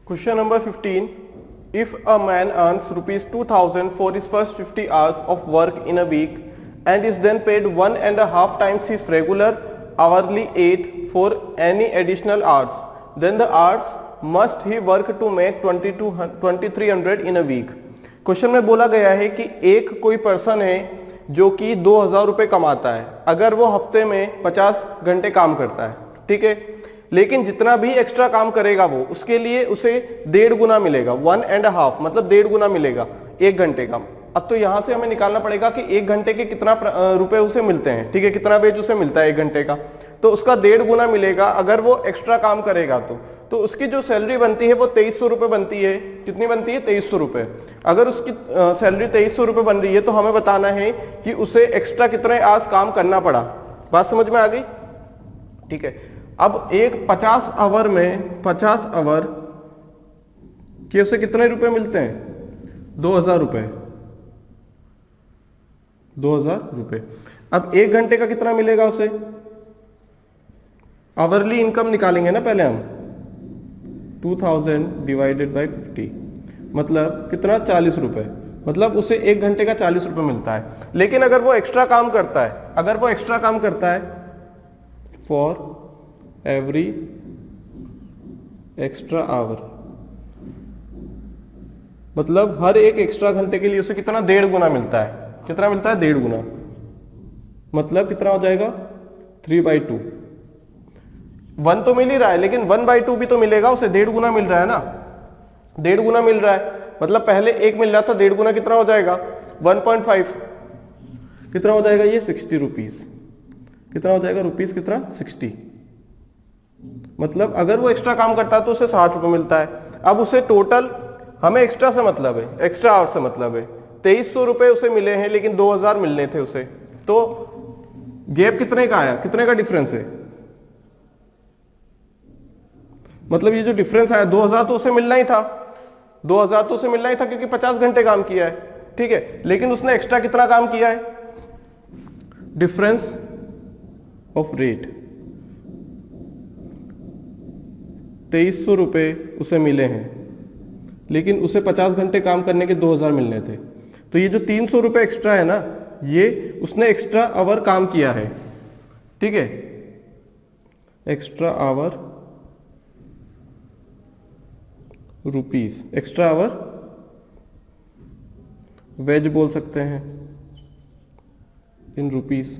Question number 15. If a man earns rupees 2000 for his first 50 hours of work in a week and is then paid 1.5 times his regular hourly rate for any additional hours, then the hours must he work to make 2300 in a week. Question में बोला गया है कि एक कोई person है जो कि 2000 रुपये कमाता है अगर वो हफ्ते में 50 घंटे काम करता है, ठीक है, लेकिन जितना भी एक्स्ट्रा काम करेगा वो उसके लिए उसे 1.5 गुना मिलेगा, 1.5 मतलब 1.5 गुना मिलेगा एक घंटे का। अब तो यहां से हमें निकालना पड़ेगा कि एक घंटे के कितना रुपए उसे मिलते हैं, ठीक है, कितना वेज उसे मिलता है एक घंटे का, तो उसका 1.5 गुना मिलेगा अगर वो एक्स्ट्रा काम करेगा तो उसकी जो सैलरी बनती है वो 2300 रुपये बनती है। कितनी बनती है? 2300 रुपये। अगर उसकी सैलरी 2300 रुपये बन रही है तो हमें बताना है कि उसे एक्स्ट्रा कितने आवर्स काम करना पड़ा। बात समझ में आ गई? ठीक है। अब एक 50 आवर में 50 आवर के उसे कितने रुपए मिलते हैं? 2000 रुपये, 2000 रुपये। अब एक घंटे का कितना मिलेगा उसे? आवरली इनकम निकालेंगे ना पहले हम, 2000 डिवाइडेड बाई 50 मतलब कितना? 40 रुपये। मतलब उसे एक घंटे का 40 रुपये मिलता है। लेकिन अगर वो एक्स्ट्रा काम करता है, अगर वो एक्स्ट्रा काम करता है, फॉर एवरी एक्स्ट्रा आवर, मतलब हर एक एक्स्ट्रा घंटे के लिए उसे कितना? 1.5 गुना मिलता है। कितना मिलता है? 1.5 गुना। मतलब कितना हो जाएगा? 3/2। 1 तो मिल ही रहा है लेकिन 1/2 भी तो मिलेगा उसे, 1.5 गुना मिल रहा है ना, 1.5 गुना मिल रहा है। मतलब पहले 1 मिल रहा था, 1.5 गुना कितना हो जाएगा? 1.5। कितना हो जाएगा ये? 60 रुपीज। कितना हो जाएगा? रुपीज कितना? 60। मतलब अगर वो एक्स्ट्रा काम करता है तो उसे 60 रुपये मिलता है। अब उसे टोटल, हमें एक्स्ट्रा से मतलब है, एक्स्ट्रा आवर से मतलब है, 2300 रुपये उसे मिले हैं लेकिन 2000 मिलने थे उसे। तो गैप कितने का आया? कितने का डिफरेंस है? मतलब ये जो डिफरेंस आया 2000 तो उसे मिलना ही था, 2000 तो उसे मिलना ही था क्योंकि 50 घंटे काम किया है, ठीक है, लेकिन उसने एक्स्ट्रा कितना काम किया है? डिफरेंस ऑफ रेट 2300 रुपये उसे मिले हैं लेकिन उसे 50 घंटे काम करने के 2000 मिलने थे। तो ये जो 300 रुपये एक्स्ट्रा है ना, ये उसने एक्स्ट्रा आवर काम किया है, ठीक है, extra hour rupees, extra hour wage बोल सकते हैं इन रुपीस,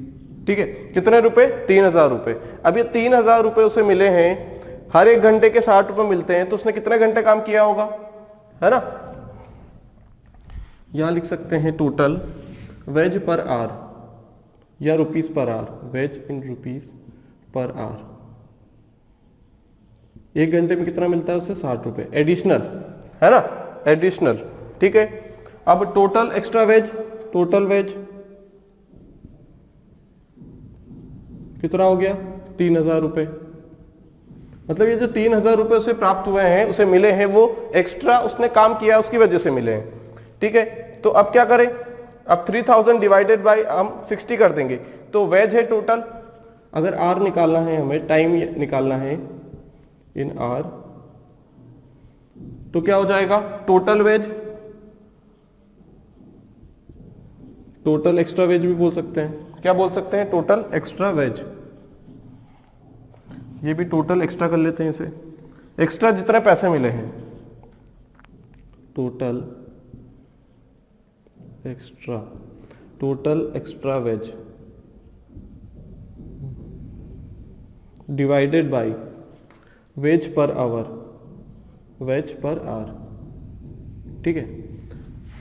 ठीक है। कितने रुपए? 3000 रुपये। अब ये 3000 रुपये उसे मिले हैं, हर एक घंटे के 60 रुपये मिलते हैं, तो उसने कितने घंटे काम किया होगा, है ना। यहां लिख सकते हैं टोटल वेज पर आवर या रुपीस पर hour, ways in rupees per hour. एक घंटे में कितना मिलता है उसे? 60 रुपये एडिशनल, है ना, एडिशनल, ठीक है। अब total extra wage, total wage कितना हो गया? 3000 रुपये। मतलब ये जो 3000 रुपये उसे प्राप्त हुए हैं, उसे मिले हैं, वो एक्स्ट्रा उसने काम किया उसकी वजह से मिले हैं, ठीक है। तो अब क्या करें? अब 3000 डिवाइडेड बाई हम 60 कर देंगे, तो वेज है टोटल। अगर आर निकालना है हमें, टाइम निकालना है इन आर, तो क्या हो जाएगा? Total wage, total extra wage भी बोल सकते हैं। क्या बोल सकते हैं? Total extra wage. ये भी टोटल एक्स्ट्रा कर लेते हैं इसे, एक्स्ट्रा जितने पैसे मिले हैं, total extra, total extra wage divided by wage per hour, wage per hour, ठीक है।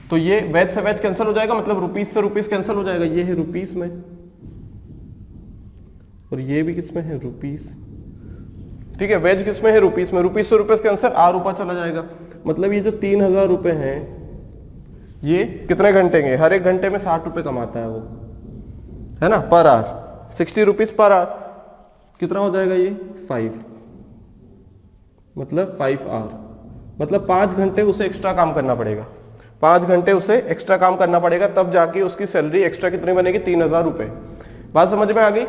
तो ये वेज से वेज कैंसिल हो जाएगा, मतलब रुपीस से रुपीस कैंसिल हो जाएगा। ये है रुपीस में और ये भी किस में है? रुपीस, ठीक है। वेज किस में है? रुपीस में। रुपीस से रुपीस कैंसिल, आर ऊपर चला जाएगा। मतलब ये जो 3000 रुपये हैं, ये कितने घंटे के? हर एक घंटे में 60 रुपये कमाता है वो, है ना, पर आवर, 60 रुपीस पर आवर। कितना हो जाएगा ये? 5, मतलब 5 आवर, मतलब 5 घंटे उसे एक्स्ट्रा काम करना पड़ेगा, 5 घंटे उसे एक्स्ट्रा काम करना पड़ेगा, तब जाके उसकी सैलरी एक्स्ट्रा कितनी बनेगी? 3000 रुपये। बात समझ में आ गई?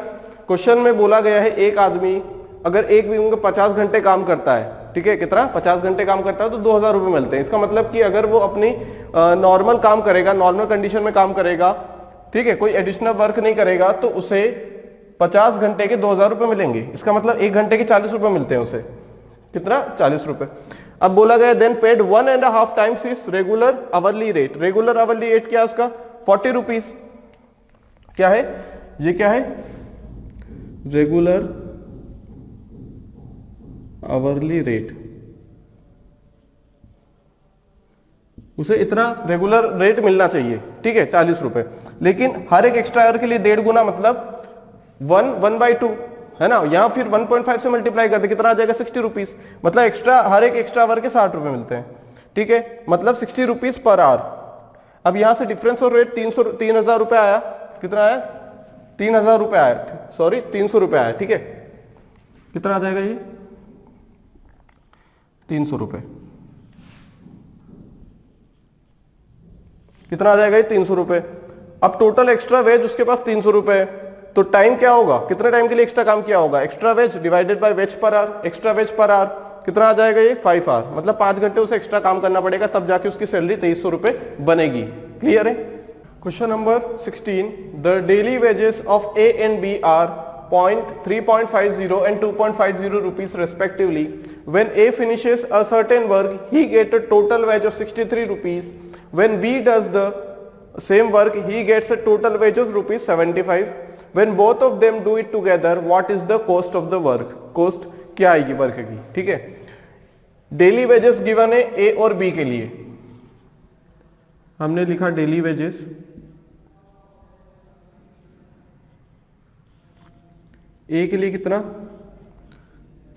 क्वेश्चन में बोला गया है एक आदमी अगर एक वीक में 50 घंटे काम करता है, ठीक है, कितना 50 घंटे काम करता है तो 2000 रुपये मिलते हैं। इसका मतलब कि अगर वो अपनी नॉर्मल काम करेगा, नॉर्मल कंडीशन में काम करेगा, ठीक है, कोई एडिशनल वर्क नहीं करेगा, तो उसे 50 घंटे के 2000 रुपये मिलेंगे। इसका मतलब 1 घंटे के 40 रुपये मिलते हैं उसे, कितना 40 रुपये। अब बोला गया then paid 1.5 times is regular hourly rate. Regular hourly rate क्या है उसका 40 रुपीज। क्या है ये, क्या है रेगुलर अवरली रेट। उसे इतना रेगुलर रेट मिलना चाहिए, ठीक है 40 रुपए। लेकिन हर एक एक्स्ट्रा आवर के लिए 1.5 गुना, मतलब 1/2 है ना, यहां फिर 1.5 से मल्टीप्लाई करते कितना आ जाएगा 60 रुपीज। मतलब एक्स्ट्रा, हर एक एक्स्ट्रा आवर के 60 रुपए मिलते हैं, ठीक है, मतलब 60 रुपीज पर आवर। अब यहां से डिफरेंस ऑफ रेट 3000 रुपए आया, कितना आया 3000 रुपए आया, सॉरी 300 रुपए आया, ठीक है, कितना आ जाएगा ये 300 रुपए, कितना आ जाएगा ये 300 रुपए। अब टोटल एक्स्ट्रा वेज उसके पास 300 रुपए, तो टाइम क्या होगा, कितने टाइम के लिए एक्स्ट्रा काम किया होगा, extra wage divided by wage per hour. Extra wage per hour कितना आ जाएगा ये 5 आवर, मतलब 5 घंटे उसे एक्स्ट्रा काम करना पड़ेगा, तब जाके उसकी सैलरी 2300 रुपए बनेगी। क्लियर है। Question number 16, the daily wages of A and B are 3.50 and 2.50 rupees respectively. When A finishes a certain work, he gets a total wage of 63 rupees. When B does the same work, he gets a total wage of rupees 75. When both of them do it together, what is the cost of the work? Cost क्या आएगी work की, ठीक है। Daily wages given है ए और B के लिए, हमने लिखा डेली वेजेस ए के लिए कितना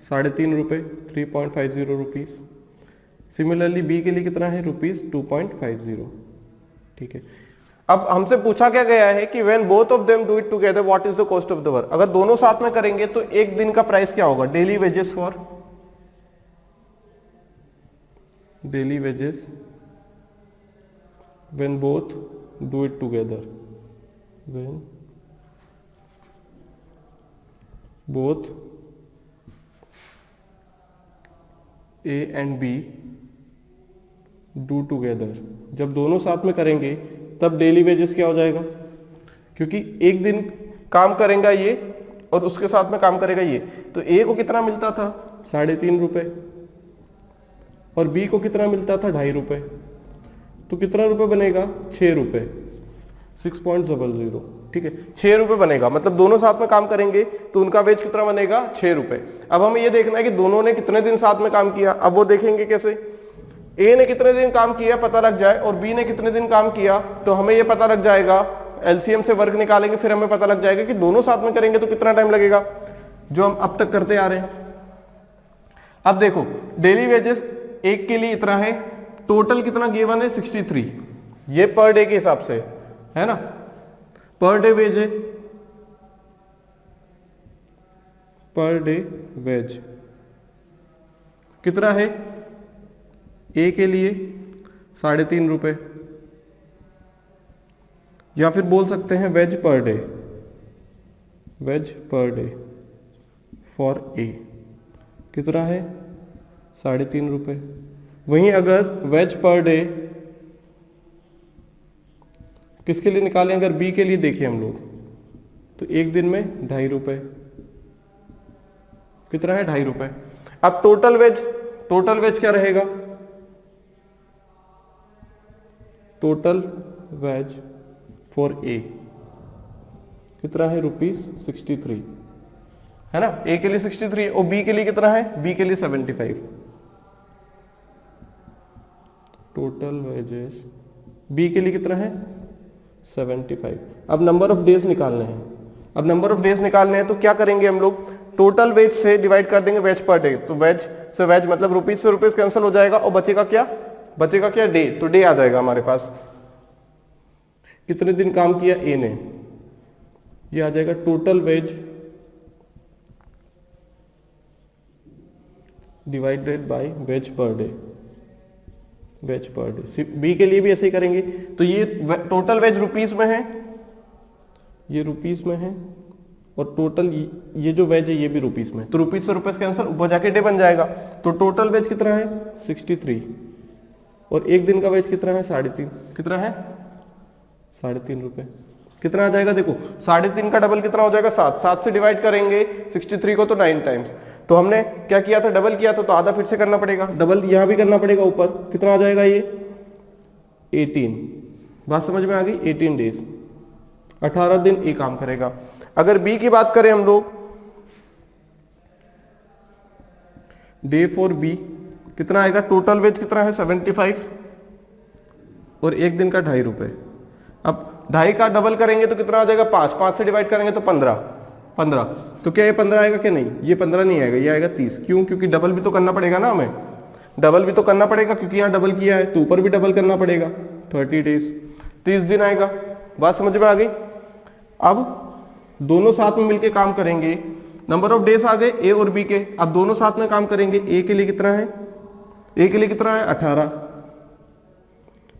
3.5 रुपए 3.50 रुपीज। सिमिलरली बी के लिए कितना है रुपीज 2.50, ठीक है। अब हमसे पूछा क्या गया है कि when both of them do it together what is the cost of the work. अगर दोनों साथ में करेंगे तो एक दिन का प्राइस क्या होगा, daily wages for daily wages when both do it together, when both A and B do together, जब दोनों साथ में करेंगे तब डेली वेजेस क्या हो जाएगा, क्योंकि एक दिन काम करेगा ये और उसके साथ में काम करेगा ये, तो A को कितना मिलता था 3.5 रुपए और B को कितना मिलता था 2.5 रुपए, तो कितना रुपए बनेगा 6 रुपए 6.00, ठीक है 6 रुपए बनेगा। मतलब दोनों साथ में काम करेंगे तो उनका वेज कितना बनेगा 6 रुपए। अब हमें ये देखना है कि दोनों ने कितने दिन साथ में काम किया। अब वो देखेंगे कैसे, ए ने कितने दिन काम किया पता लग जाए और बी ने कितने दिन काम किया, तो हमें ये पता लग जाएगा, एलसीएम से वर्क निकालेंगे, फिर हमें पता लग जाएगा कि दोनों साथ में करेंगे तो कितना टाइम लगेगा, जो हम अब तक करते आ रहे हैं। अब देखो डेली वेजेस एक के लिए इतना है, टोटल कितना गिवन है 63, ये पर डे के हिसाब से है ना, पर डे वेज है, पर डे वेज कितना है ए के लिए 3.5 रुपए, या फिर बोल सकते हैं wage per day, wage per day for A कितना है 3.5 रुपए। वहीं अगर वेज पर डे किसके लिए निकालें, अगर बी के लिए देखें हम लोग, तो एक दिन में 2.5 रुपए, कितना है 2.5 रुपए। अब टोटल वेज क्या रहेगा, टोटल वेज फॉर ए कितना है ₹63, है ना, ए के लिए 63 और बी के लिए कितना है, बी के लिए 75। टोटल वेजेस बी के लिए कितना है 75। अब नंबर ऑफ डेज निकालने हैं, अब नंबर ऑफ डेज निकालने हैं तो क्या करेंगे हम लोग, टोटल वेज से डिवाइड कर देंगे वेज पर डे, तो वेज से वेज मतलब रुपीज से रुपीज कैंसिल हो जाएगा और बचेगा क्या डे, तो डे आ जाएगा हमारे पास, कितने दिन काम किया ए ने, ये आ जाएगा total wage divided by wage per day, wage per day. B के लिए भी ऐसे ही करेंगे, तो ये टोटल वेज रुपीस में है, ये रुपीस में है और टोटल ये जो वेज है ये भी रुपीस में, तो रुपीस से रुपीस कैंसिल, ऊपर जाके डे बन जाएगा। तो टोटल वेज कितना है 63 और एक दिन का वेज कितना है 3.5, कितना है 3.5 रुपए। कितना आ जाएगा देखो 3.5 का डबल कितना हो जाएगा 7, 7 से डिवाइड करेंगे 63 को तो 9 टाइम्स। तो हमने क्या किया था डबल किया था, तो आधा फिर से करना पड़ेगा, डबल यहां भी करना पड़ेगा ऊपर। कितना आ जाएगा ये 18, बात समझ में आ गई। 18 डेज 18 दिन ये काम करेगा। अगर बी की बात करें हम लोग, डे फॉर बी कितना आएगा, टोटल वेज कितना है 75 और एक दिन का 2.5 रुपए। अब 2.5 का डबल करेंगे तो कितना आ जाएगा 5, 5 से डिवाइड करेंगे तो 15, 15। तो क्या ये 15 आएगा कि नहीं, ये 15 नहीं आएगा, ये आएगा 30। क्यों, क्योंकि डबल भी तो करना पड़ेगा ना हमें, डबल भी तो करना पड़ेगा क्योंकि यहाँ डबल किया है तो ऊपर भी डबल करना पड़ेगा। 30 डेज 30 दिन आएगा। बात समझ में आ गई। अब दोनों साथ में मिलके काम करेंगे, नंबर ऑफ डेज आ गए ए और बी के। अब दोनों साथ में काम करेंगे, ए के लिए कितना है, ए के लिए कितना है 18,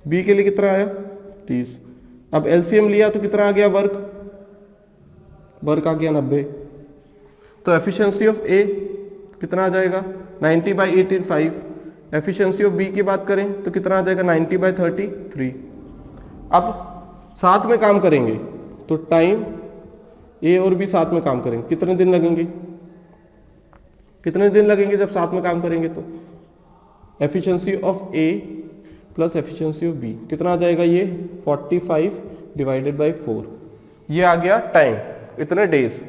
बी के लिए कितना आया 30। अब एलसीएम लिया तो कितना आ गया वर्क, वर्क आ गया 90। तो एफिशिएंसी ऑफ ए कितना आ जाएगा 90/18 5। एफिशिएंसी ऑफ बी की बात करें तो कितना आ जाएगा 90/33। अब साथ में काम करेंगे तो टाइम ए और बी साथ में काम करेंगे, कितने दिन लगेंगे, कितने दिन लगेंगे जब साथ में काम करेंगे। तो efficiency of A plus efficiency of B कितना आ जाएगा, ये 45/4। ये आ गया टाइम, इतने डेज,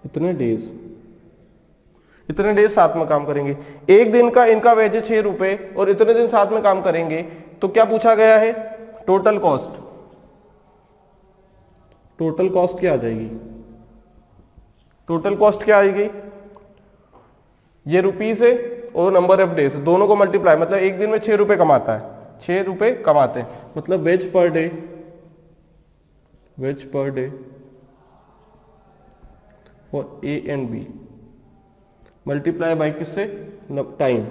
इतने डेज, इतने डेज साथ में काम करेंगे। एक दिन का इनका वेज है 6 रुपए और इतने दिन साथ में काम करेंगे। तो क्या पूछा गया है, टोटल कॉस्ट। टोटल कॉस्ट क्या आ जाएगी, टोटल कॉस्ट क्या आएगी, ये रुपीस है और नंबर ऑफ डेज दोनों को मल्टीप्लाई, मतलब एक दिन में 6 रुपए कमाता है, 6 रुपए कमाते हैं, मतलब wage per day, wage per day for A and B multiply by किससे, टाइम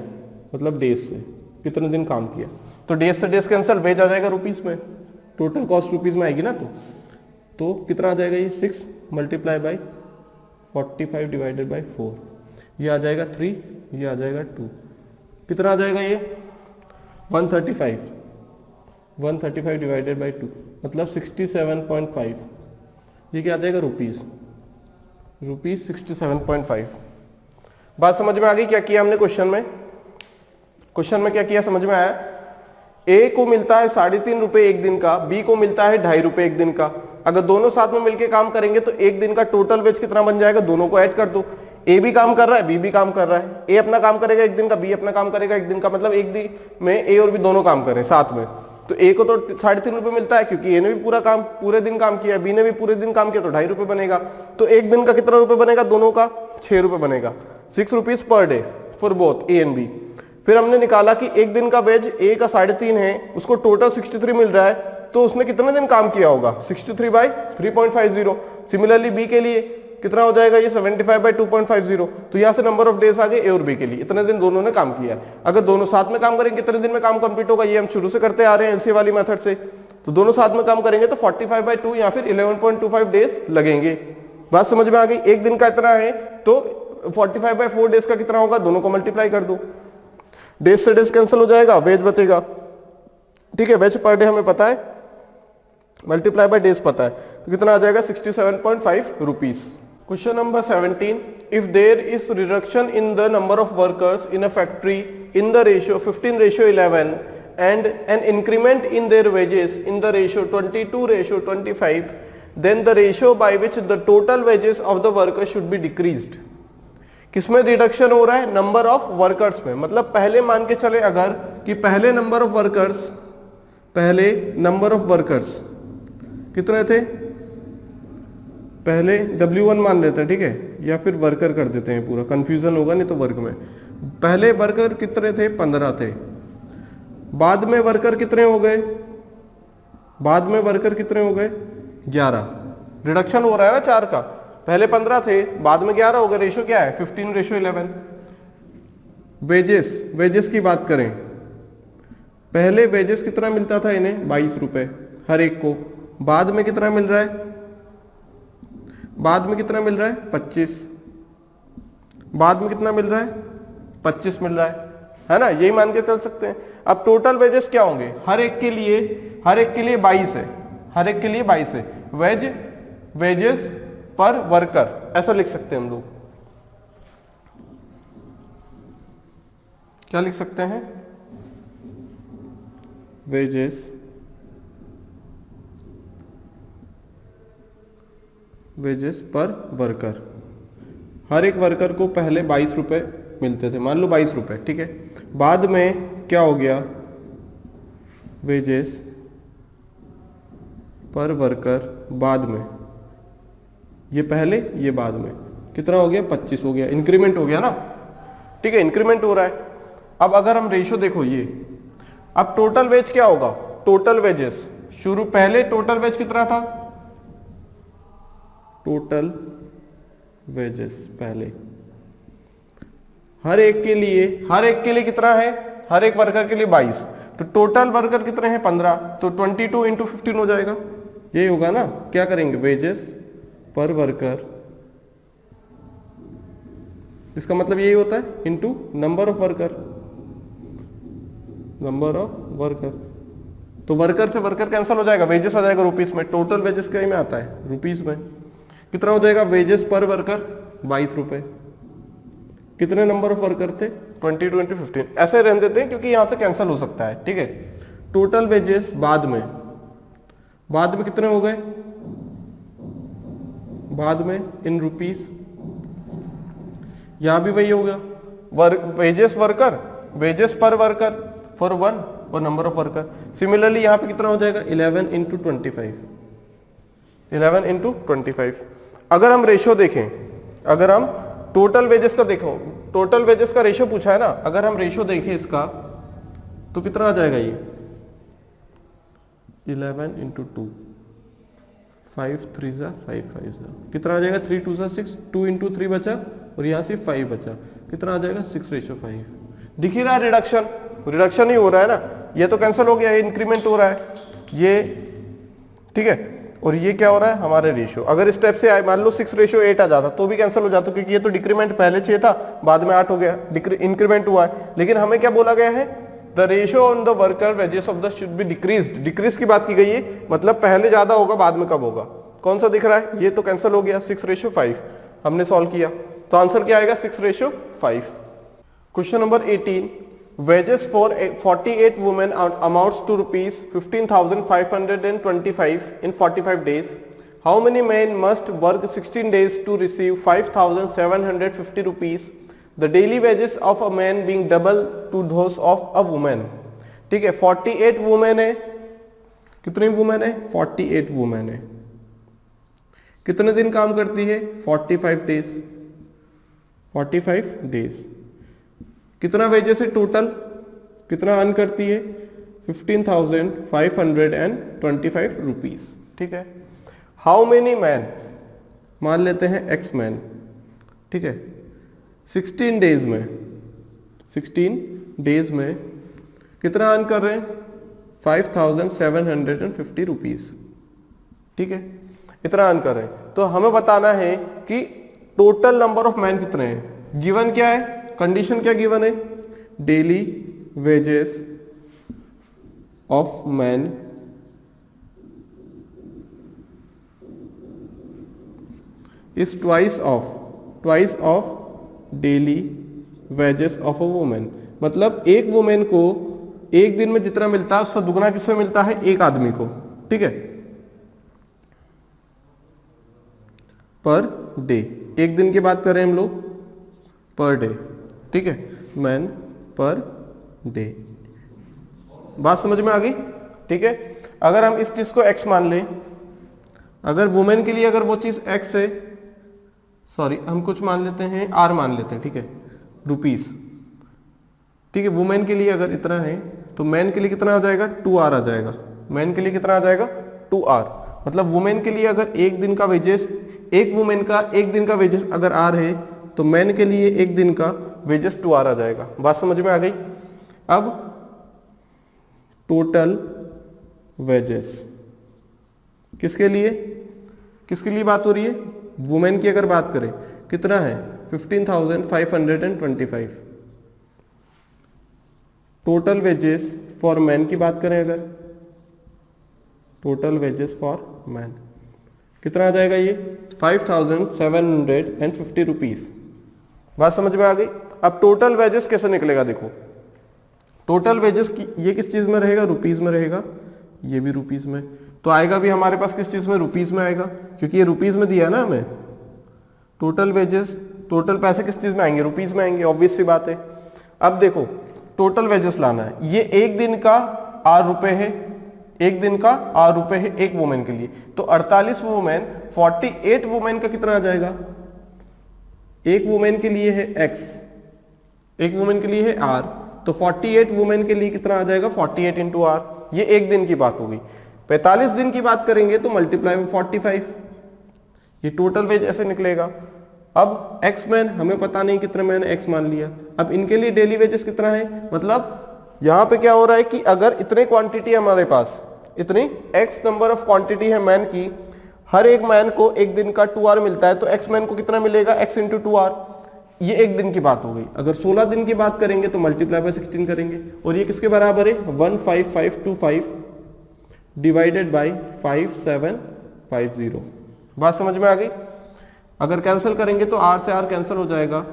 मतलब डेज से, कितने दिन काम किया। तो डेज से डेज कैंसिल, वेज आ जाएगा रुपीस में, टोटल कॉस्ट रुपीस में आएगी ना। तो कितना आ जाएगा ये 6 मल्टीप्लाई बाई 45/4, ये आ जाएगा 3, ये आ जाएगा 2, कितना आ जाएगा ये 135, 135/2 मतलब 67.5। ये क्या आ जाएगा रुपीस, रुपीस 67.5। बात समझ में आ गई। क्या किया हमने क्वेश्चन में, क्वेश्चन में क्या किया समझ में आया। ए को मिलता है 3.5 रुपए एक दिन का, बी को मिलता है 2.5 रुपए एक दिन का। अगर दोनों साथ में मिलके काम करेंगे तो एक दिन का टोटल वेज कितना बन जाएगा, दोनों को ऐड कर दो। ए भी काम कर रहा है, बी भी काम कर रहा है, ए अपना काम करेगा एक दिन का, बी अपना काम करेगा एक दिन का, मतलब एक दिन में ए और बी दोनों काम कर रहे हैं साथ में। तो ए को तो 3.5 रुपए मिलता है क्योंकि ए ने भी पूरा काम पूरे दिन काम किया, बी ने भी पूरे दिन काम किया, तो 2.5 रुपए बनेगा। तो एक दिन का कितना रुपए बनेगा, दोनों का 6 रुपए बनेगा, 6 rupees per day for both A and B. फिर हमने निकाला कि एक दिन का वेज ए का 3.5 है, उसको टोटल 63 मिल रहा है, तो उसने कितने दिन काम किया होगा 63/3.50। सिमिलरली बी के लिए कितना हो जाएगा ये 75/2.50। तो यहां से नंबर ऑफ डेज आ गए ए और बी के लिए, इतने दिन दोनों ने काम किया। अगर दोनों साथ में काम करेंगे कितने दिन में काम कंप्लीट होगा, ये हम शुरू से करते आ रहे हैं एलसी वाली मेथड से। तो दोनों साथ में काम करेंगे तो 45/2 या फिर 11.25 डेज लगेंगे। बात समझ में आ गई। एक दिन का इतना है तो 45/4 डेज का कितना होगा, दोनों को मल्टीप्लाई कर दो, डेज से डेज कैंसिल हो जाएगा, वेज बचेगा। ठीक है, वेज पर डे हमें पता है, मल्टीप्लाई बाय डेज पता है, तो कितना आ जाएगा 67.5 rupees. Question number 17, if there is reduction in the number of workers in a factory in the ratio 15:11 and an increment in their wages in the ratio 22:25, then the ratio by which the total wages of the workers should be decreased. किसमें reduction हो रहा है, number of workers में। मतलब पहले मान के चले अगर कि पहले नंबर ऑफ वर्कर्स कितने थे, पहले W1 मान लेते हैं, ठीक है, या फिर वर्कर कर देते हैं, पूरा कंफ्यूजन होगा नहीं तो वर्क में। पहले वर्कर कितने थे, 15 थे। बाद में वर्कर कितने हो गए, 11। रिडक्शन हो रहा है ना 4 का, पहले 15 थे, बाद में 11 हो गए। रेशियो क्या है 15:11। वेजेस की बात करें, पहले वेजेस कितना मिलता था इन्हें 22 रुपए हर एक को, बाद में कितना मिल रहा है बाद में कितना मिल रहा है 25, बाद में कितना मिल रहा है 25 मिल रहा है ना, यही मान के चल सकते हैं। अब टोटल वेजेस क्या होंगे, हर एक के लिए 22 है, हर एक के लिए 22 है। वेजेस पर वर्कर ऐसा लिख सकते हैं हम लोग, क्या लिख सकते हैं, वेजेस पर वर्कर। हर एक वर्कर को पहले 22 रुपए मिलते थे, मान लो 22 रुपए, ठीक है। बाद में क्या हो गया, वेजेस पर वर्कर बाद में, ये पहले ये बाद में, कितना हो गया 25 हो गया, इंक्रीमेंट हो गया ना, ठीक है, इंक्रीमेंट हो रहा है। अब अगर हम रेशियो देखो ये, अब टोटल वेज क्या होगा, टोटल वेजेस शुरू पहले टोटल वेज कितना था, टोटल वेजेस पहले हर एक के लिए कितना है, हर एक वर्कर के लिए 22, तो टोटल वर्कर कितने हैं 15, तो 22 इंटू 15 हो जाएगा, यही होगा ना। क्या करेंगे, वेजेस पर वर्कर, इसका मतलब यही होता है इंटू नंबर ऑफ वर्कर, तो वर्कर से वर्कर कैंसिल हो जाएगा, वेजेस आ जाएगा रुपीस में, टोटल वेजेस कहीं में आता है रुपीस में, कितना हो जाएगा, वेजेस पर वर्कर 22 रुपए, कितने नंबर ऑफ वर्कर थे 22 इंटू 15, ऐसे रहने देते हैं क्योंकि यहां से कैंसिल हो सकता है, ठीक है। टोटल वेजेस बाद में कितने हो गए, बाद में इन रुपीस, यहां भी वही हो गया, वेजेस पर वर्कर फॉर वन और नंबर ऑफ वर्कर। सिमिलरली यहां पे कितना हो जाएगा 11 इंटू 25। अगर हम रेशियो देखें, अगर हम टोटल वेजेस का देखो, टोटल वेजेस का रेशियो पूछा है ना, अगर हम रेशियो देखें इसका तो कितना आ जाएगा ये 11 इंटू 2, 5 3 जा 5 5 जा, कितना आ जाएगा 3 2 जा 6, 2 इंटू 3 बचा और यहाँ से 5 बचा, कितना आ जाएगा 6:5। दिख ही रहा है रिडक्शन ही हो रहा है ना, ये तो कैंसिल हो गया, ये इंक्रीमेंट हो रहा है, ये ठीक है, और ये क्या हो रहा है हमारे रेशियो। अगर स्टेप से आए, मान लो 6:8 आ जाता तो भी कैंसिल हो जाता, क्योंकि ये तो डिक्रीमेंट पहले 6 था, बाद में 8 हो गया, इंक्रीमेंट हुआ है। लेकिन हमें क्या बोला गया है, the ratio on the worker wages of the should be decreased, decrease की बात की गई है, मतलब पहले ज्यादा होगा बाद में कब होगा, कौन सा दिख रहा है, ये तो कैंसिल हो गया 6:5, हमने सॉल्व किया तो आंसर क्या आएगा 6:5। Question number 18, wages for 48 women amounts to rupees 15,525 in 45 days. How many men must work 16 days to receive 5,750 rupees? The daily wages of a man being double to those of a woman. ठीक है, 48 women है, कितनी women है 48 women है, कितने दिन काम करती है 45 डेज, कितना वेजेस है टोटल, कितना अर्न करती है 15,525 रुपीज, ठीक है। हाउ मेनी मैन, मान लेते हैं एक्स मैन, ठीक है, 16 डेज में कितना अर्न कर रहे हैं 5,750 रुपीज, ठीक है, इतना अर्न कर रहे हैं। तो हमें बताना है कि टोटल नंबर ऑफ मैन कितने हैं, गिवन क्या है, कंडीशन क्या गिवन है, daily wages of man is twice of daily wages of a women, मतलब एक वुमेन को एक दिन में जितना मिलता है उससे दुगना किससे मिलता है, एक आदमी को, ठीक है, पर डे, एक दिन की बात करें हम लोग पर डे, ठीक है, मैन पर डे, बात समझ में आ गई, ठीक है। अगर हम इस चीज को x मान लें, अगर वुमेन के लिए अगर वो चीज x है, सॉरी हम कुछ मान लेते हैं r मान लेते हैं, ठीक है, रुपीस, ठीक है, वुमेन के लिए अगर इतना है तो मैन के लिए कितना आ जाएगा 2r आ जाएगा, मैन के लिए कितना आ जाएगा 2r, मतलब वुमेन के लिए अगर एक दिन का वेजेस, एक वुमेन का एक दिन का वेजेस अगर r है तो मैन के लिए एक दिन का वेजेस 2r आ जाएगा, बात समझ में आ गई। अब टोटल वेजेस किसके लिए बात हो रही है, वुमेन की अगर बात करें कितना है 15,525। टोटल वेजेस फॉर मैन की बात करें अगर, टोटल वेजेस फॉर मैन कितना आ जाएगा ये 5,750 रुपीज। बात समझ में आ गई। अब टोटल वेजेस कैसे निकलेगा, देखो टोटल वेजेस की ये किस चीज में रहेगा, रुपीज में रहेगा, ये भी रुपीज में, तो आएगा भी हमारे पास किस चीज में, रुपीज में आएगा, क्योंकि ये रुपीज में दिया ना हमें। टोटल वेजेस, टोटल पैसे किस चीज में आएंगे, रुपीज में आएंगे, ऑब्वियस सी बात है। अब देखो टोटल वेजेस लाना है, ये एक दिन का 8 रुपए है, एक दिन का 8 रुपए है एक वुमेन के लिए, तो 48 वुमेन 48 वुमेन का कितना आ जाएगा, एक वुमेन के लिए है x, एक वुमेन के लिए है r, तो 48 वुमेन के लिए कितना आ जाएगा 48 इंटू आर। ये एक दिन की बात हो गई। 45 दिन की बात करेंगे तो मल्टीप्लाई में 45, ये टोटल वेज ऐसे निकलेगा। अब x मैन हमें पता नहीं कितने मैंने x मान लिया, अब इनके लिए डेली वेजेस कितना है, मतलब यहां पे क्या हो रहा है कि अगर इतने क्वांटिटी है हमारे पास, इतनी x नंबर ऑफ क्वांटिटी है मैन की, हर एक मैन को एक दिन का 2 आवर मिलता है, तो x मैन को कितना मिलेगा x इंटू 2 आवर। ये एक दिन की बात हो गई। अगर 16 दिन की बात करेंगे तो मल्टीप्लाई बाय 16 करेंगे, और ये किसके बराबर है 15525 डिवाइडेड बाई 5750। बात समझ में आ गई। अगर कैंसिल करेंगे तो r से r कैंसिल हो जाएगा,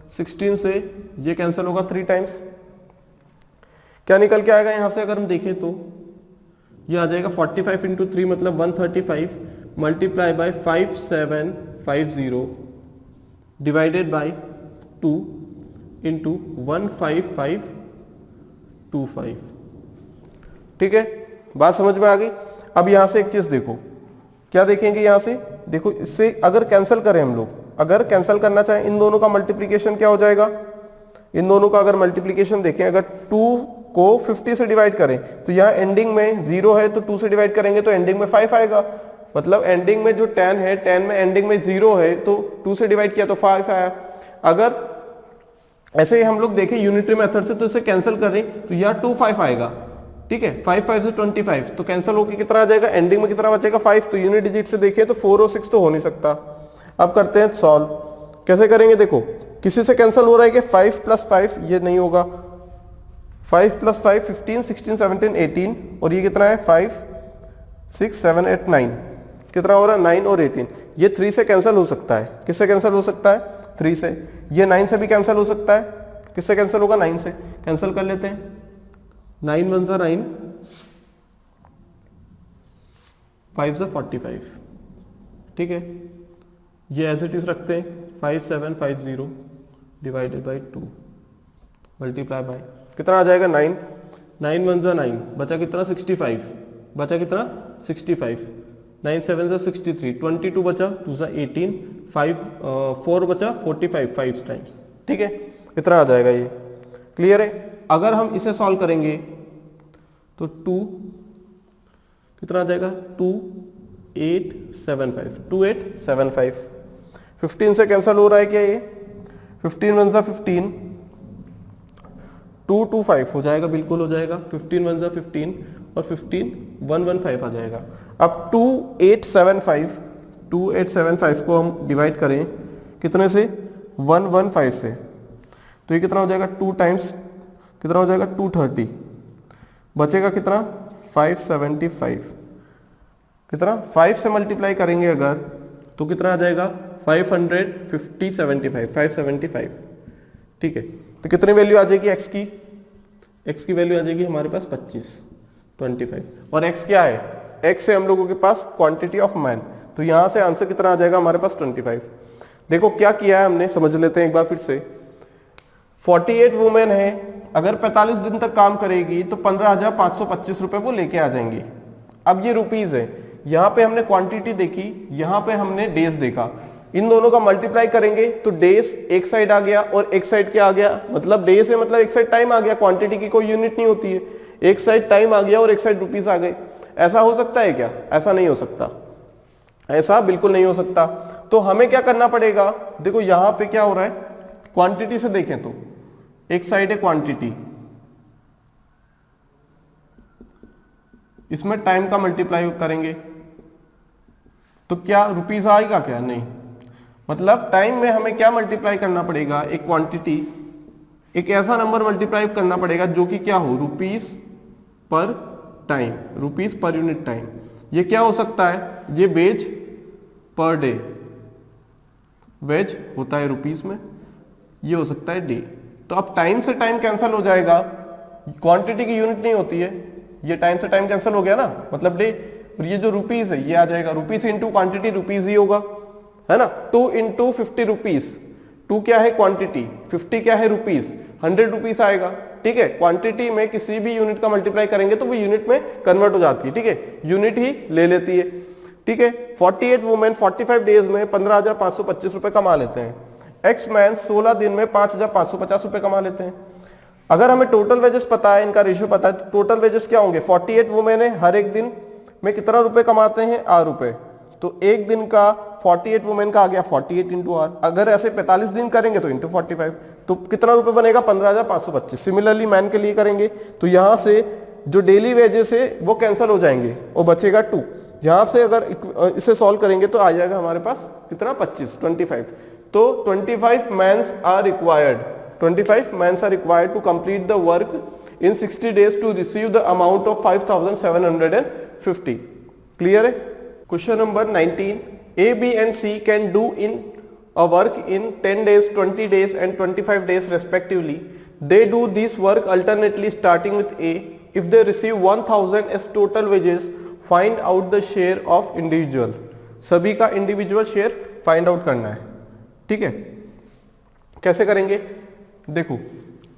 16 से ये कैंसिल होगा 3 टाइम्स, क्या निकल के आएगा यहां से अगर हम देखें तो ये आ जाएगा 45 इंटू 3 मतलब 135 multiply by 5750 divided by 2 into 15525। ठीक है, बात समझ में आ गई। अब यहां से एक चीज देखो, क्या देखेंगे यहां से, देखो इससे अगर कैंसिल करें हम लोग, अगर कैंसिल करना चाहें इन दोनों का मल्टीप्लीकेशन क्या हो जाएगा, इन दोनों का अगर मल्टीप्लीकेशन देखें, अगर 2 को 50 से डिवाइड करें तो यहाँ एंडिंग में 0 है, तो 2 से डिवाइड करेंगे तो एंडिंग में 5 आएगा, मतलब एंडिंग में जो 10 है 10 में एंडिंग में 0 है, तो 2 से डिवाइड किया तो 5 आया। अगर ऐसे ही हम लोग देखें यूनिटरी मेथड से तो इसे कैंसिल करें तो यहाँ 2 5 आएगा, ठीक है, 5 5 से 25, तो कैंसिल होकर कितना आ जाएगा, एंडिंग में कितना बचेगा 5, तो यूनिट डिजिट से देखें तो 4 और 6 तो हो नहीं सकता। अब करते हैं सॉल्व, कैसे करेंगे, देखो किसी से कैंसिल हो रहा है कि 5 प्लस 5 ये नहीं होगा, 5 प्लस 5 15 16 17 18, और ये कितना है 5 6 7 8 9, कितना हो रहा है 9 और 18, ये 3 से कैंसिल हो सकता है, किससे कैंसिल हो सकता है 3 से, ये 9 से भी कैंसिल हो सकता है, किससे कैंसिल होगा 9 से, कैंसिल कर लेते हैं, 9 1 जा 9, 5 जा 45, ठीक है, ये एज इट इज रखते हैं 5750 डिवाइडेड बाई 2 मल्टीप्लाई बाय कितना आ जाएगा 9, 9 1 जा 9, बचा कितना 65, बचा कितना 65, 9 7 जा 63, 22 बचा 2 जा 18, 4 बचा 45 5 टाइम्स, ठीक है, कितना आ जाएगा ये, क्लियर है। अगर हम इसे सॉल्व करेंगे तो 2 कितना आ जाएगा 2875, 15 से कैंसिल हो रहा है क्या ये, 15 1 जा 15, 225 हो जाएगा, बिल्कुल हो जाएगा, 15 1 जा 15 और 15 115 आ जाएगा। अब 2875 को हम डिवाइड करें कितने से 115 से, तो ये कितना हो जाएगा 2 टाइम्स कितना हो जाएगा 230, बचेगा कितना 575, कितना 5 से मल्टीप्लाई करेंगे अगर तो कितना आ जाएगा 575, ठीक है, तो कितनी वैल्यू आ जाएगी x की वैल्यू आ जाएगी हमारे पास 25, और x क्या है, x है हम लोगों के पास क्वांटिटी ऑफ मैन, तो यहां से आंसर कितना आ जाएगा हमारे पास 25। देखो क्या किया है हमने, समझ लेते हैं एक बार फिर से। 48 वुमेन है, अगर 45 दिन तक काम करेगी तो 15,525 रुपए वो लेके आ जाएंगी। अब ये रुपीज है, यहाँ पे हमने क्वांटिटी देखी, यहाँ पे हमने डेज देखा, इन दोनों का मल्टीप्लाई करेंगे तो डेज एक साइड आ गया और एक साइड क्या आ गया, मतलब डेज है मतलब एक साइड टाइम आ गया, क्वांटिटी की कोई यूनिट नहीं होती है, एक साइड टाइम आ गया और एक साइड रुपीज आ गए। ऐसा हो सकता है क्या, ऐसा नहीं हो सकता, ऐसा बिल्कुल नहीं हो सकता। तो हमें क्या करना पड़ेगा, देखो यहां पे क्या हो रहा है, क्वांटिटी से देखें तो एक साइड है क्वांटिटी, इसमें टाइम का मल्टीप्लाई करेंगे तो क्या रुपीज आएगा क्या, नहीं, मतलब टाइम में हमें क्या मल्टीप्लाई करना पड़ेगा, एक क्वांटिटी, एक ऐसा नंबर मल्टीप्लाई करना पड़ेगा जो कि क्या हो, रुपीस पर time, rupees per unit time. ये क्या हो सकता है, ये वेज पर डे, वेज होता है रुपीस में, ये हो सकता है डे। तो अब टाइम से टाइम कैंसिल हो जाएगा, क्वांटिटी की यूनिट नहीं होती है, ये टाइम से टाइम कैंसिल हो गया ना, मतलब डे। और ये जो रुपीस है ये आ जाएगा, रुपीस इंटू क्वांटिटी रुपीस ही होगा, है ना। 2 इंटू 50 रुपीस, 2 क्या है क्वांटिटी, 50 क्या है रुपीस, 100 रुपीस आएगा, ठीक है। क्वांटिटी में किसी भी यूनिट का मल्टीप्लाई करेंगे तो वो यूनिट में कन्वर्ट हो जाती है, ठीक है, यूनिट ही ले लेती है, ठीक है। 48 वुमेन 45 डेज में 15,525 रुपए कमा लेते हैं। एक्स मैन 16 दिन में 5,550 रुपए कमा लेते हैं। अगर हमें टोटल वेजेस पता है, इनका रेशियो पता है, तो टोटल वेजेस क्या होंगे, 48 वुमेन है, हर एक दिन में कितना रुपए कमाते हैं, 8 रुपए। तो एक दिन का 48 वुमेन का आ गया 48 इंटू आर। अगर ऐसे 45 दिन करेंगे तो इंटू 45, तो कितना रुपए बनेगा, 15,525। सिमिलरली मैन के लिए करेंगे तो यहां से जो डेली वेजेस है वो कैंसिल हो जाएंगे और बचेगा 2। यहां से अगर इसे सॉल्व करेंगे तो आ जाएगा हमारे पास कितना, 25। तो 25 mans are required, 25 mans are required to complete the work in 60 days to receive the amount of 5,750। Clear है। Question number 19, A, B and C can do in a work in 10 days, 20 days and 25 days respectively. They do this work alternately starting with A. If they receive 1,000 as total wages, find out the share of individual. सभी का individual share find out करना है, ठीक है। कैसे करेंगे, देखो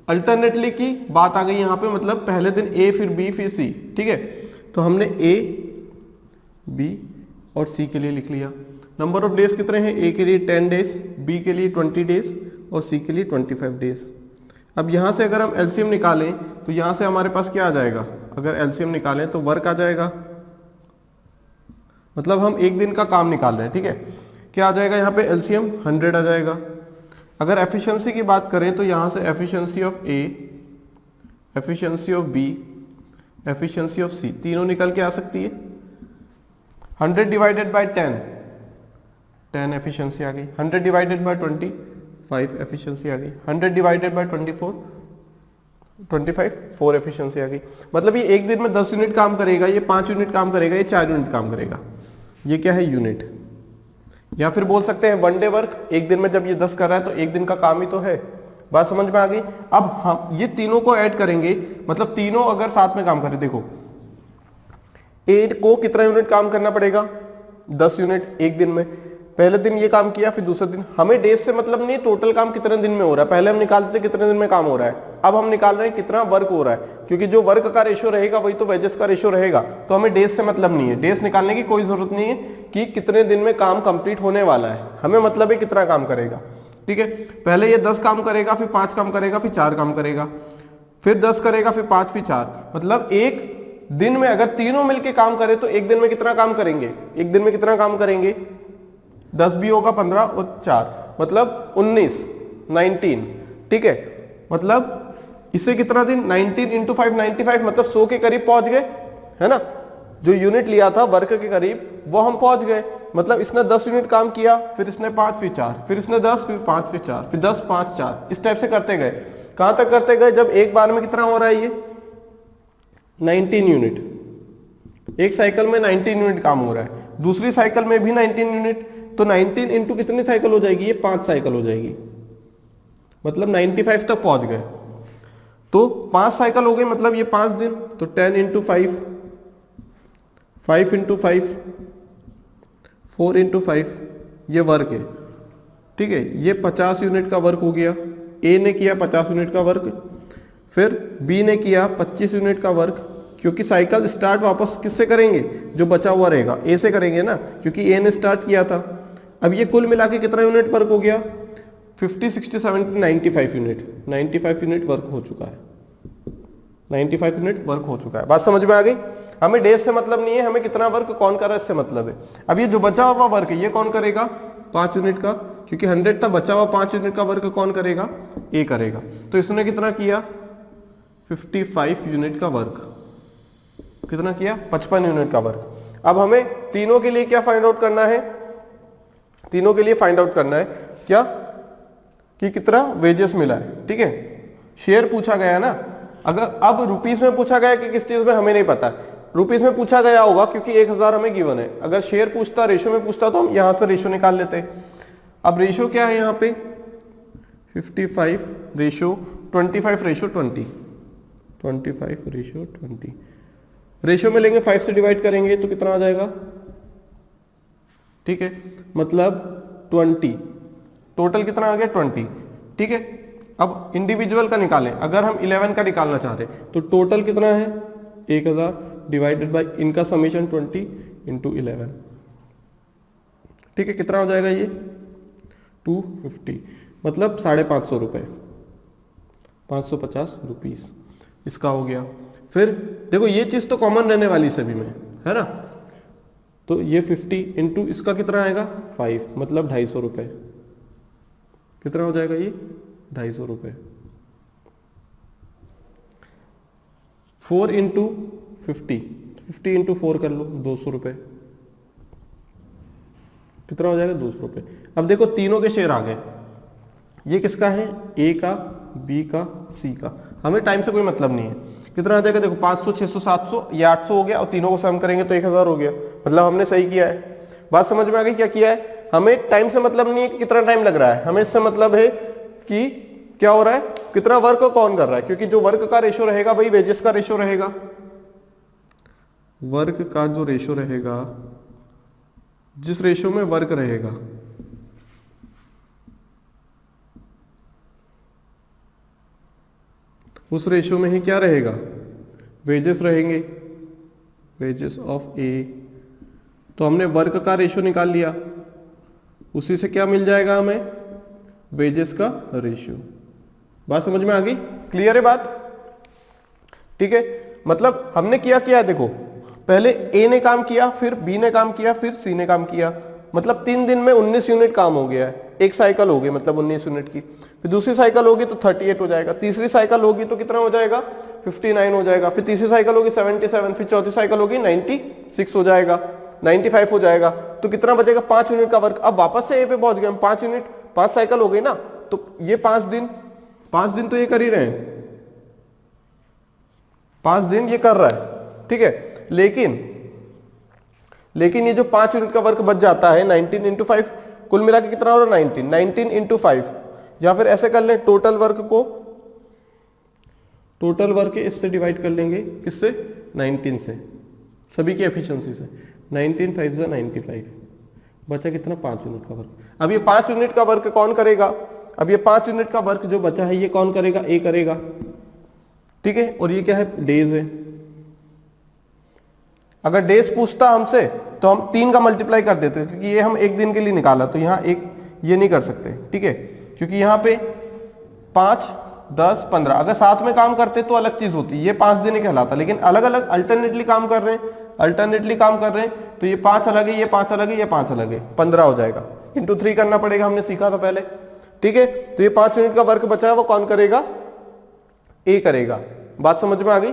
alternately की बात आ गई यहाँ पे, मतलब पहले दिन A फिर B फिर C, ठीक है। तो हमने A, B और C के लिए लिख लिया। नंबर ऑफ डेज कितने हैं, A के लिए 10 डेज, B के लिए 20 डेज और C के लिए 25 डेज। अब यहाँ से अगर हम एलसीएम निकालें तो यहाँ से हमारे पास क्या आ जाएगा, अगर एलसीएम निकालें तो वर्क आ जाएगा, मतलब हम एक दिन का काम निकाल रहे हैं, ठीक है। क्या आ जाएगा यहाँ पे, एलसीएम 100 आ जाएगा। अगर एफिशिएंसी की बात करें तो यहाँ से efficiency of A, efficiency of B, efficiency of C तीनों निकल के आ सकती है। 100 डिवाइडेड बाय 10 एफिशिएंसी आ गई, 100 डिवाइडेड बाय 25 एफिशिएंसी आ गई, 100 डिवाइडेड बाय 25 4 एफिशिएंसी आ गई। मतलब ये एक दिन में 10 यूनिट काम करेगा, ये 5 यूनिट काम करेगा, ये 4 यूनिट काम करेगा। ये क्या है, यूनिट। या फिर बोल सकते हैं वन डे वर्क, एक दिन में जब ये 10 कर रहा है तो एक दिन का काम ही तो है। बात समझ में आ गई। अब हम ये तीनों को ऐड करेंगे, मतलब तीनों अगर साथ में काम करें, देखो ए को कितना यूनिट काम करना पड़ेगा, 10 यूनिट एक दिन में। पहले दिन ये काम किया, फिर दूसरे दिन, हमें डेज से मतलब नहीं, टोटल काम कितने दिन में हो रहा है। पहले हम निकालते थे कितने दिन में काम हो रहा है, अब हम निकाल रहे हैं कितना वर्क हो रहा है, क्योंकि जो वर्क का रेशियो रहेगा वही तो वेजेस का रेशियो रहेगा। तो हमें डेज से मतलब नहीं है, डेज निकालने की कोई जरूरत नहीं है कि कितने दिन में काम कंप्लीट होने वाला है, हमें मतलब है कितना काम करेगा, ठीक है। पहले ये 10 काम करेगा, फिर 5 काम करेगा, फिर 4 काम करेगा, फिर 10 करेगा, फिर 5, फिर 4। मतलब एक दिन में अगर तीनों मिलके काम करें तो एक दिन में कितना काम करेंगे, एक दिन में कितना काम करेंगे, 10 भी होगा, 15 और 4 मतलब 19, ठीक है। मतलब इससे कितना दिन, 19 इंटू 5 95, मतलब 100 के करीब पहुंच गए, है ना। जो यूनिट लिया था वर्क के करीब वो हम पहुंच गए। मतलब इसने 10 यूनिट काम किया, फिर इसने 5 फिर 4, फिर इसने 10 फिर 5 फिर 4, फिर 10 5 4, इस टाइप से करते गए। कहां तक करते गए, जब एक बार में कितना हो रहा है, ये 19 यूनिट, एक साइकिल में 19 यूनिट काम हो रहा है, दूसरी साइकिल में भी 19 यूनिट। तो 19 इंटू कितनी साइकिल हो जाएगी, ये 5 साइकिल हो जाएगी, मतलब 95 तक पहुंच गए। तो 5 साइकिल हो गई, मतलब ये 5 दिन। तो 10 इंटू 5, 5 इंटू 5, 4 इंटू 5, ये वर्क है, ठीक है। ये 50 यूनिट का वर्क हो गया, ए ने किया 50 यूनिट का वर्क, फिर बी ने किया 25 यूनिट का वर्क, क्योंकि साइकिल स्टार्ट वापस किससे करेंगे, जो बचा हुआ रहेगा ए से करेंगे ना, क्योंकि ए ने स्टार्ट किया था। अब ये कुल मिला के कितना यूनिट वर्क हो गया, 50 60 70 95 यूनिट, 95 यूनिट वर्क हो चुका है, 95 यूनिट वर्क हो चुका है। बात समझ में आ गई। हमें डेज से मतलब नहीं है, हमें कितना वर्क कौन कर रहा है इससे मतलब है। अब ये जो बचा हुआ वर्क है ये कौन करेगा, 5 यूनिट का, क्योंकि 100 था, बचा हुआ 5 यूनिट का वर्क कौन करेगा, ए करेगा। तो इसने कितना किया, 55 यूनिट का वर्क, कितना किया, 55 यूनिट का वर्क। अब हमें तीनों के लिए क्या फाइंड आउट करना है, तीनों के लिए फाइंड आउट करना है क्या कि कितना वेजेस मिला है। ठीक है, शेयर पूछा गया है ना, अगर अब रुपीस में पूछा गया कि किस चीज में हमें नहीं पता, रुपीस में पूछा गया होगा क्योंकि 1000 हमें गिवन है। अगर शेयर पूछता, रेशो में पूछता तो हम यहां से रेशो निकाल लेते। अब रेशो क्या है यहाँ पे 55 रेशो 25 रेशो 20, 25 रेशो 20। रेशो में लेंगे 5 से डिवाइड करेंगे तो कितना आ जाएगा, ठीक है, मतलब 20, टोटल कितना आ गया 20। ठीक है, अब इंडिविजुअल का निकालें, अगर हम 11 का निकालना चाह रहे तो टोटल कितना है 1000 डिवाइडेड बाय इनका समेशन 20 इंटू 11। ठीक है, कितना हो जाएगा ये 250, मतलब 550 रुपए, 550 रुपीस इसका हो गया। फिर देखो ये चीज तो कॉमन रहने वाली सभी में है ना, तो ये 50 इंटू इसका कितना आएगा 5, मतलब 250 रुपए। कितना हो जाएगा ये 250 रुपए। 4 इंटू 50, 50 इंटू 4 कर लो 200 रुपए। कितना हो जाएगा 200 रुपए। अब देखो तीनों के शेयर आ गए, ये किसका है, ए का, बी का, सी का। हमें टाइम से कोई मतलब नहीं है। कितना आ जाएगा देखो 500 600 700, ये 800 हो गया और तीनों को सम करेंगे तो 1000 हो गया, मतलब हमने सही किया है। बात समझ में आ गई क्या किया है। हमें टाइम से मतलब नहीं है कि कितना टाइम लग रहा है, हमें इससे मतलब है कि क्या हो रहा है, कितना वर्क कौन कर रहा है, क्योंकि जो वर्क का रेशो रहेगा वही वेजेस का रेशो रहेगा। वर्क का जो रेशो रहेगा, जिस रेशो में वर्क रहेगा उस रेशो में ही क्या रहेगा, वेजेस रहेंगे, वेजेस ऑफ ए। तो हमने वर्क का रेशो निकाल लिया, उसी से क्या मिल जाएगा हमें, वेजेस का रेशियो। बात समझ में आ गई, क्लियर है बात। ठीक है, मतलब हमने किया क्या, देखो पहले ए ने काम किया, फिर बी ने काम किया, फिर सी ने काम किया, मतलब 3 दिन में 19 यूनिट काम हो गया है। एक साइकिल होगी मतलब 19 यूनिट की, फिर दूसरी साइकिल होगी तो 38 हो जाएगा, तीसरी साइकिल होगी तो कितना हो जाएगा 59 हो जाएगा, फिर तीसरी साइकिल होगी 77, फिर चौथी साइकिल होगी 96 हो जाएगा, 95 हो जाएगा। तो कितना बचेगा 5 यूनिट का वर्क। अब वापस से ए पे पहुंच गए हम, 5 यूनिट, 5 साइकिल हो गई ना, तो ये 5 दिन तो ये कर ही रहे हैं, 5 दिन ये कर रहा है। ठीक है, लेकिन ये जो 5 यूनिट का वर्क बच जाता है 19 इंटू 5, कुल मिला के कितना हो रहा है 19 इंटू 5, या फिर ऐसे कर लें टोटल वर्क इससे डिवाइड कर लेंगे, किससे 19 से, सभी की एफिशिएंसी से। 19 5 जा 95, बचा कितना 5 यूनिट का वर्क। अब ये 5 यूनिट का वर्क कौन करेगा, अब ये 5 यूनिट का वर्क जो बचा है ये कौन करेगा, ए करेगा। ठीक है, और ये क्या है डेज है। अगर डेज पूछता हमसे तो हम 3 का मल्टीप्लाई कर देते, क्योंकि ये हम एक दिन के लिए निकाला तो यहाँ एक ये नहीं कर सकते। ठीक है, क्योंकि यहाँ पे 5 10 15 अगर साथ में काम करते तो अलग चीज होती, ये 5 दिन ही कहलाता, लेकिन अलग अलग अल्टरनेटली काम कर रहे हैं, तो ये 5 अलग है, ये 5 अलग है, ये 5 अलग है, 15 हो जाएगा। इंटू 3 करना पड़ेगा, हमने सीखा था पहले। ठीक है, तो ये 5 यूनिट का वर्क बचा है वो कौन करेगा, ए करेगा। बात समझ में आ गई।